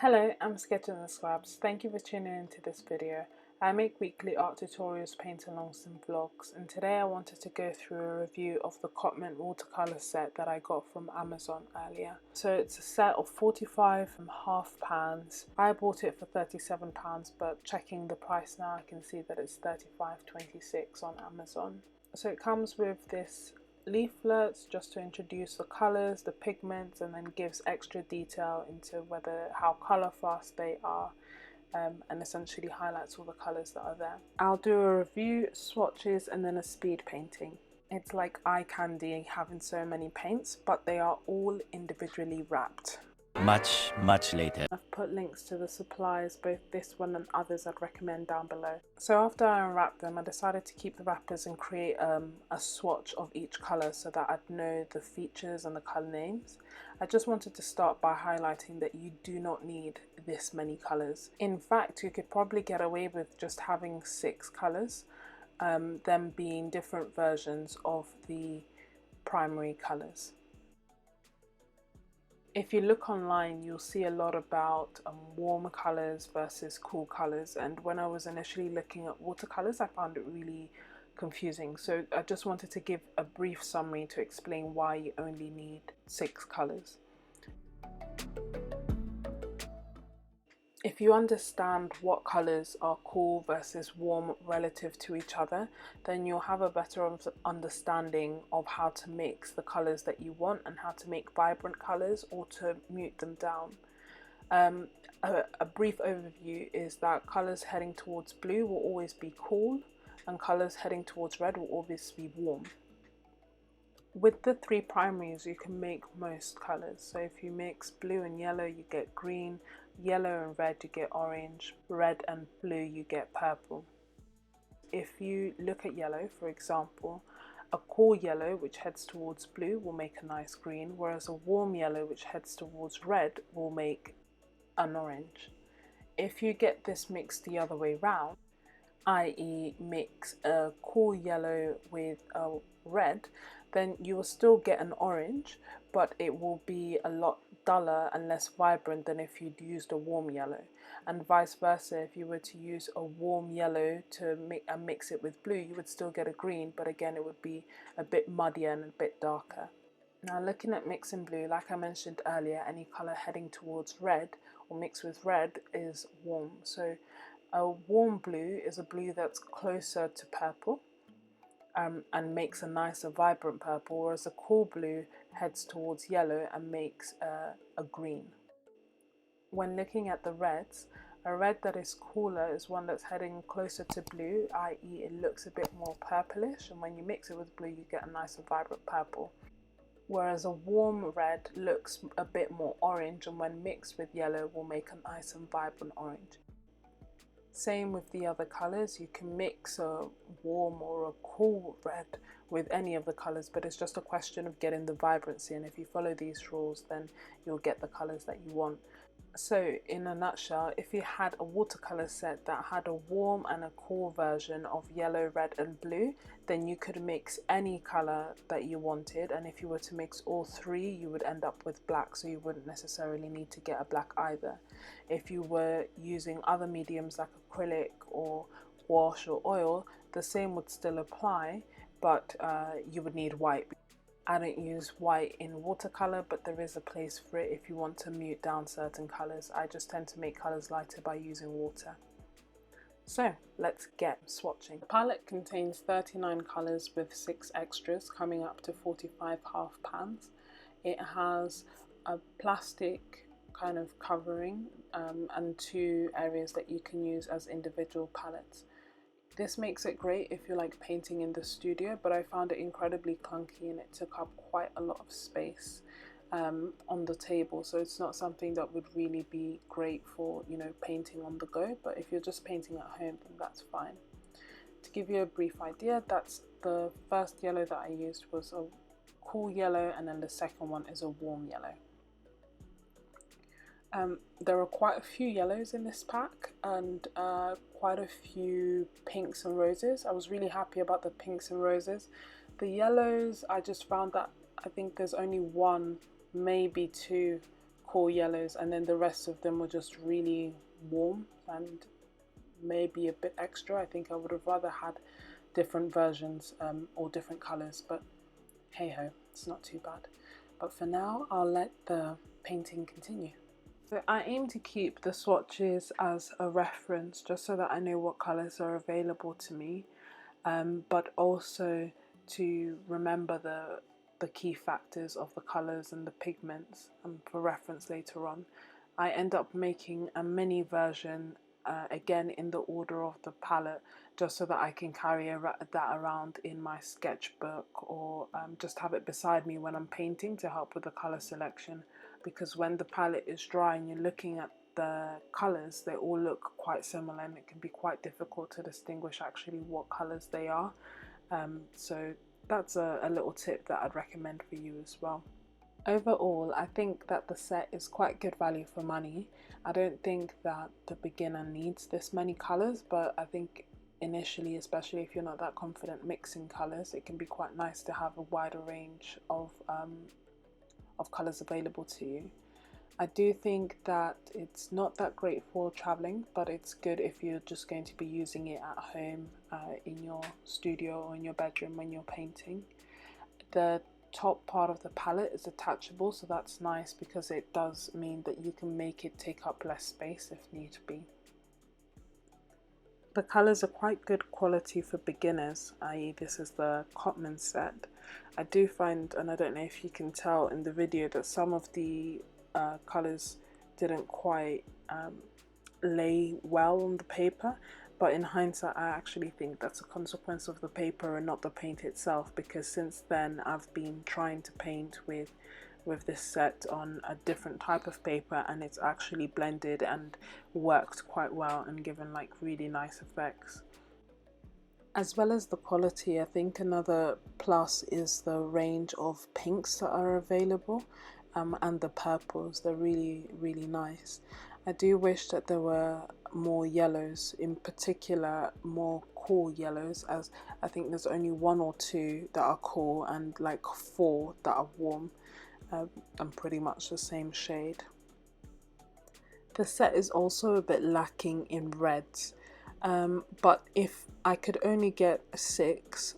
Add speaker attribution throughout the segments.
Speaker 1: Hello, I'm Sketches.n.Scrubs. Thank you for tuning into this video. I make weekly art tutorials, paint-alongs and vlogs, and today I wanted to go through a review of the Cotman Watercolour set that I got from Amazon earlier. So it's a set of 45 half pans. I bought it for £37, but checking the price now I can see that it's $35.26 on Amazon. So it comes with this leaflets just to introduce the colors, the pigments, and then gives extra detail into how color fast they are, and essentially highlights all the colors that are there. I'll do a review, swatches, and then a speed painting. It's like eye candy having so many paints, but they are all individually wrapped.
Speaker 2: Much later.
Speaker 1: I've put links to the supplies, both this one and others I'd recommend down below. So after I unwrapped them, I decided to keep the wrappers and create a swatch of each colour so that I'd know the features and the colour names. I just wanted to start by highlighting that you do not need this many colours. In fact, you could probably get away with just having 6 colours, them being different versions of the primary colours. If you look online, you'll see a lot about warm colours versus cool colours, and when I was initially looking at watercolours I found it really confusing, so I just wanted to give a brief summary to explain why you only need 6 colours. If you understand what colours are cool versus warm relative to each other, then you'll have a better understanding of how to mix the colours that you want and how to make vibrant colours or to mute them down. A brief overview is that colours heading towards blue will always be cool and colours heading towards red will always be warm. With the 3 primaries you can make most colours, so if you mix blue and yellow you get green, yellow and red you get orange, red and blue you get purple. If you look at yellow, for example, a cool yellow which heads towards blue will make a nice green, whereas a warm yellow which heads towards red will make an orange. If you get this mixed the other way round, i.e. mix a cool yellow with a red, then you will still get an orange, but it will be a lot duller and less vibrant than if you'd used a warm yellow, and vice versa. If you were to use a warm yellow to mix it with blue, you would still get a green, but again it would be a bit muddier and a bit darker. Now looking at mixing blue, like I mentioned earlier, any colour heading towards red or mixed with red is warm. So a warm blue is a blue that's closer to purple, and makes a nicer vibrant purple, whereas a cool blue heads towards yellow and makes a green. When looking at the reds, a red that is cooler is one that's heading closer to blue, i.e. it looks a bit more purplish, and when you mix it with blue you get a nicer vibrant purple. Whereas a warm red looks a bit more orange, and when mixed with yellow will make a nice and vibrant orange. Same with the other colours, you can mix a warm or a cool red with any of the colours, but it's just a question of getting the vibrancy, and if you follow these rules then you'll get the colours that you want. So in a nutshell, if you had a watercolour set that had a warm and a cool version of yellow, red and blue, then you could mix any colour that you wanted, and if you were to mix all 3 you would end up with black, so you wouldn't necessarily need to get a black either. If you were using other mediums like acrylic or wash or oil, the same would still apply, but you would need white. I don't use white in watercolour, but there is a place for it if you want to mute down certain colours. I just tend to make colours lighter by using water. So let's get swatching. The palette contains 39 colours with 6 extras, coming up to 45 half pans. It has a plastic kind of covering and 2 areas that you can use as individual palettes. This makes it great if you like painting in the studio, but I found it incredibly clunky and it took up quite a lot of space on the table, so it's not something that would really be great for, you know, painting on the go, but if you're just painting at home then that's fine. To give you a brief idea, that's the first yellow that I used was a cool yellow, and then the second one is a warm yellow. There are quite a few yellows in this pack and quite a few pinks and roses. I was really happy about the pinks and roses. The yellows, I just found that I think there's only 1, maybe 2 core yellows, and then the rest of them were just really warm and maybe a bit extra. I think I would have rather had different versions or different colours, but hey ho, it's not too bad. But for now, I'll let the painting continue. So I aim to keep the swatches as a reference just so that I know what colours are available to me, but also to remember the key factors of the colours and the pigments for reference later on. I end up making a mini version again in the order of the palette, just so that I can carry that around in my sketchbook, or just have it beside me when I'm painting to help with the colour selection, because when the palette is dry and you're looking at the colours, they all look quite similar and it can be quite difficult to distinguish actually what colours they are. So that's a little tip that I'd recommend for you as well. Overall, I think that the set is quite good value for money. I don't think that the beginner needs this many colours, but I think initially, especially if you're not that confident mixing colours, it can be quite nice to have a wider range of colours available to you. I do think that it's not that great for travelling, but it's good if you're just going to be using it at home, in your studio or in your bedroom when you're painting. The top part of the palette is attachable, so that's nice because it does mean that you can make it take up less space if need be. The colours are quite good quality for beginners, i.e. this is the Cotman set. I do find, and I don't know if you can tell in the video, that some of the colours didn't quite lay well on the paper, but in hindsight I actually think that's a consequence of the paper and not the paint itself, because since then I've been trying to paint with this set on a different type of paper, and it's actually blended and worked quite well and given like really nice effects. As well as the quality, I think another plus is the range of pinks that are available, and the purples. They're really nice. I do wish that there were more yellows, in particular more cool yellows, as I think there's only 1 or 2 that are cool and like 4 that are warm, and pretty much the same shade. The set is also a bit lacking in reds, but if I could only get 6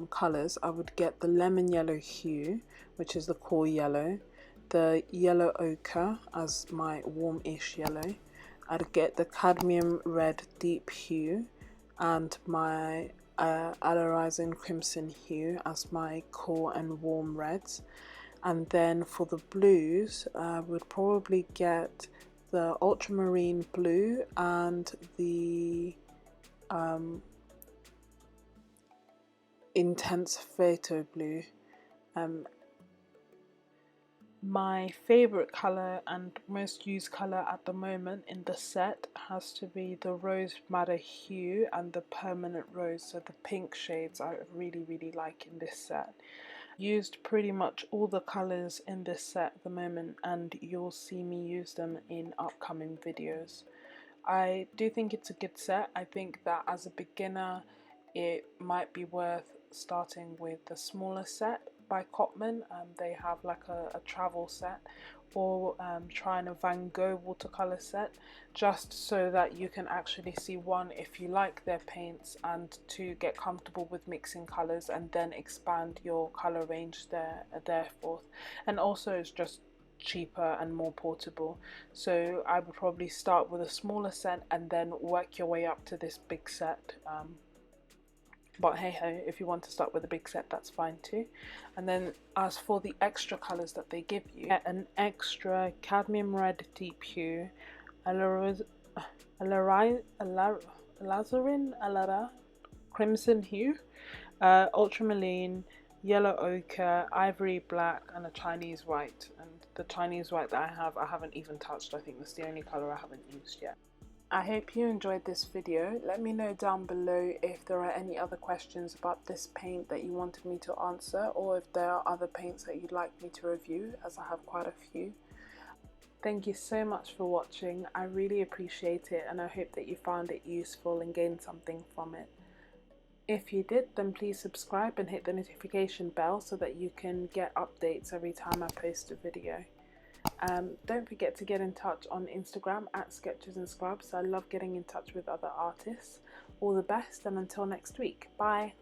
Speaker 1: colours, I would get the lemon yellow hue, which is the core yellow, the yellow ochre as my warmish yellow, I'd get the cadmium red deep hue, and my alizarin crimson hue as my core and warm reds. And then for the blues, I would probably get the ultramarine blue and the intense photo blue. My favourite colour and most used colour at the moment in the set has to be the rose madder hue and the permanent rose, so the pink shades I really like in this set. Used pretty much all the colours in this set at the moment, and you'll see me use them in upcoming videos. I do think it's a good set. I think that as a beginner it might be worth starting with the smaller set by Cotman. They have like a travel set, or trying a Van Gogh watercolour set, just so that you can actually see, 1, if you like their paints, and 2, get comfortable with mixing colours, and then expand your colour range therefore. And also it's just cheaper and more portable, so I would probably start with a smaller set and then work your way up to this big set. But hey ho, if you want to start with a big set, that's fine too. And then as for the extra colours that they give you, an extra cadmium red deep hue, alizarin crimson hue, ultramarine, yellow ochre, ivory black, and a Chinese white. And the Chinese white that I haven't even touched. I think that's the only colour I haven't used yet. I hope you enjoyed this video. Let me know down below if there are any other questions about this paint that you wanted me to answer, or if there are other paints that you'd like me to review, as I have quite a few. Thank you so much for watching. I really appreciate it, and I hope that you found it useful and gained something from it. If you did, then please subscribe and hit the notification bell so that you can get updates every time I post a video. Don't forget to get in touch on Instagram at Sketches.n.Scrubs. I love getting in touch with other artists. All the best, and until next week, bye.